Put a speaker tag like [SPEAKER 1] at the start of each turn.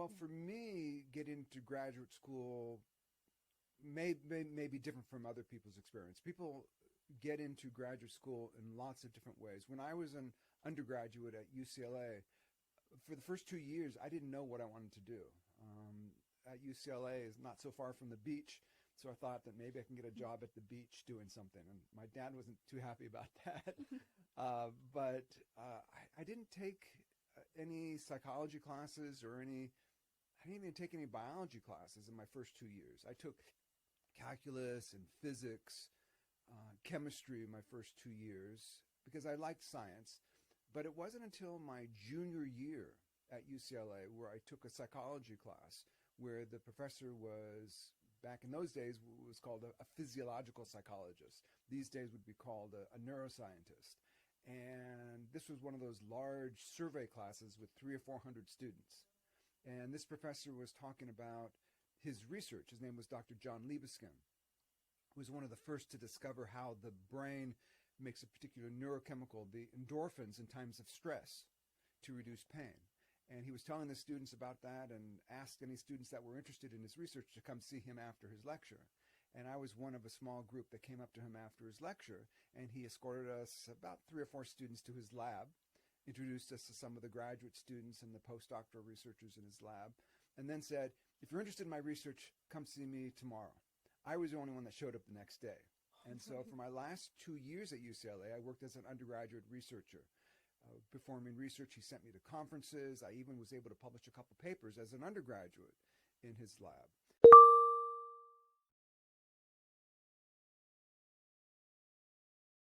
[SPEAKER 1] Well, for me, getting into graduate school may be different from other people's experience. People get into graduate school in lots of different ways. When I was an undergraduate at UCLA, for the first 2 years, I didn't know what I wanted to do. At UCLA is not so far from the beach, so I thought that maybe I can get a job at the beach doing something. And my dad wasn't too happy about that. But I didn't take any psychology classes or I didn't even take any biology classes in my first 2 years. I took calculus and physics, chemistry in my first 2 years because I liked science. But it wasn't until my junior year at UCLA where I took a psychology class where the professor was, back in those days, was called a physiological psychologist. These days would be called a neuroscientist. And this was one of those large survey classes with 300 or 400 students. And this professor was talking about his research. His name was Dr. John Libeskind, who was one of the first to discover how the brain makes a particular neurochemical, the endorphins, in times of stress to reduce pain. And he was telling the students about that and asked any students that were interested in his research to come see him after his lecture. And I was one of a small group that came up to him after his lecture, and he escorted us, about 3 or 4 students, to his lab, introduced us to some of the graduate students and the postdoctoral researchers in his lab, and then said, if you're interested in my research, come see me tomorrow. I was the only one that showed up the next day. And so for my last 2 years at UCLA, I worked as an undergraduate researcher. Performing research, he sent me to conferences. I even was able to publish a couple papers as an undergraduate in his lab.